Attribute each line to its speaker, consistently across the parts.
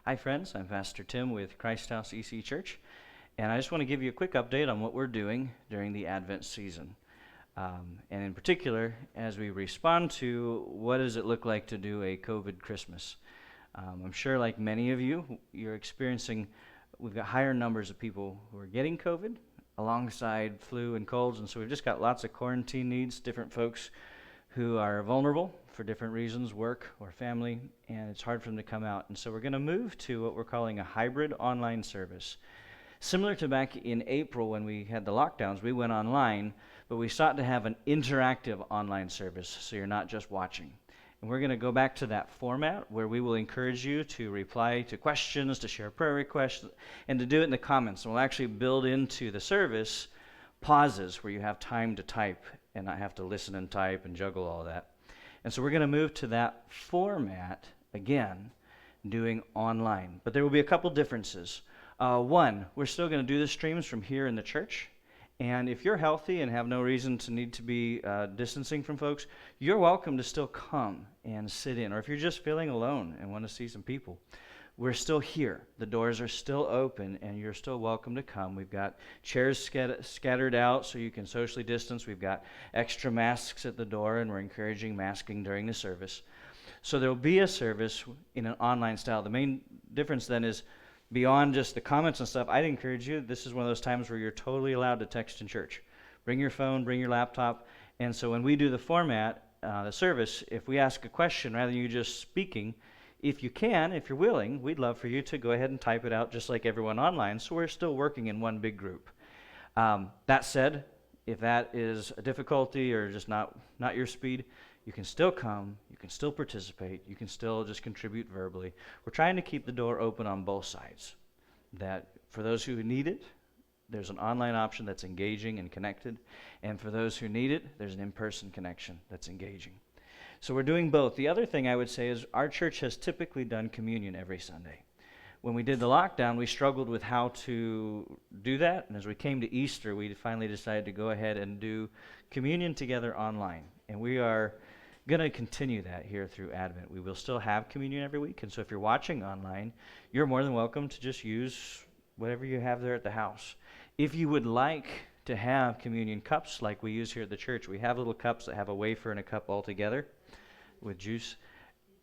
Speaker 1: Hi friends, I'm Pastor Tim with Christ House EC Church, and I just want to give you a quick update on what we're doing during the Advent season. And in particular, as we respond to what does it look like to do a COVID Christmas. I'm sure like many of you, we've got higher numbers of people who are getting COVID alongside flu and colds, and so we've just got lots of quarantine needs, different folks who are vulnerable for different reasons, work or family, and it's hard for them to come out. And so we're going to move to what we're calling a hybrid online service. Similar to back in April when we had the lockdowns, we went online, but we sought to have an interactive online service, so you're not just watching. And we're going to go back to that format where we will encourage you to reply to questions, to share prayer requests, and to do it in the comments. And we'll actually build into the service pauses where you have time to type and not have to listen and type and juggle all that. And so we're going to move to that format again, doing online. But there will be a couple differences. One, we're still going to do the streams from here in the church. And if you're healthy and have no reason to need to be distancing from folks, you're welcome to still come and sit in. Or if you're just feeling alone and want to see some people, we're still here. The doors are still open, and you're still welcome to come. We've got chairs scattered out so you can socially distance. We've got extra masks at the door, and we're encouraging masking during the service. So there will be a service in an online style. The main difference then is beyond just the comments and stuff, I'd encourage you, this is one of those times where you're totally allowed to text in church. Bring your phone, bring your laptop, and so when we do the format, the service, if we ask a question rather than you just speaking, if you can, if you're willing, we'd love for you to go ahead and type it out just like everyone online, so we're still working in one big group. That said, if that is a difficulty or just not your speed, you can still come, you can still participate, you can still just contribute verbally. We're trying to keep the door open on both sides, that for those who need it, there's an online option that's engaging and connected, and for those who need it, there's an in-person connection that's engaging. So we're doing both. The other thing I would say is our church has typically done communion every Sunday. When we did the lockdown, we struggled with how to do that, and as we came to Easter, we finally decided to go ahead and do communion together online. And we are going to continue that here through Advent. We will still have communion every week, and so if you're watching online, you're more than welcome to just use whatever you have there at the house. If you would like to have communion cups like we use here at the church, we have little cups that have a wafer and a cup all together with juice.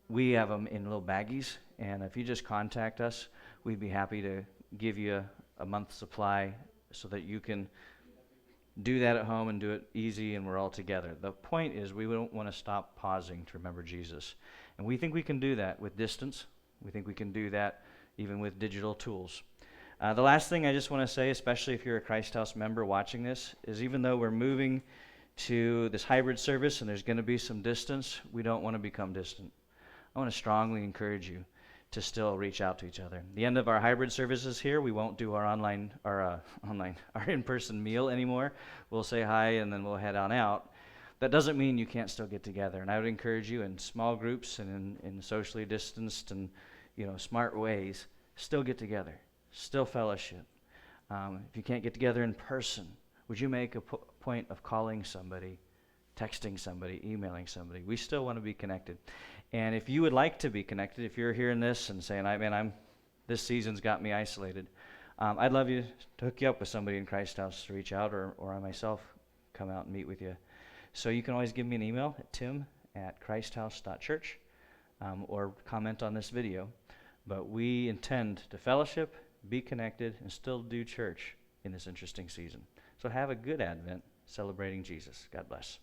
Speaker 1: We have them in little baggies, and if you just contact us, we'd be happy to give you a month's supply so that you can do that at home and do it easy and we're all together. The point is we don't want to stop pausing to remember Jesus. And we think we can do that with distance. We think we can do that even with digital tools. The last thing I just want to say, especially if you're a Christ House member watching this, is even though we're moving to this hybrid service and there's going to be some distance, we don't want to become distant. I want to strongly encourage you to still reach out to each other. At the end of our hybrid services here, we won't do our our in-person meal anymore. We'll say hi and then we'll head on out. That doesn't mean you can't still get together. And I would encourage you in small groups and in socially distanced and smart ways, still get together, still fellowship. If you can't get together in person, would you make a point of calling somebody, texting somebody, emailing somebody? We still want to be connected. And if you would like to be connected, if you're hearing this and saying, this season's got me isolated, I'd love you to hook you up with somebody in Christ House to reach out, or I myself come out and meet with you. So you can always give me an email at tim@christhouse.church or comment on this video. But we intend to fellowship, be connected, and still do church in this interesting season. So have a good Advent celebrating Jesus. God bless.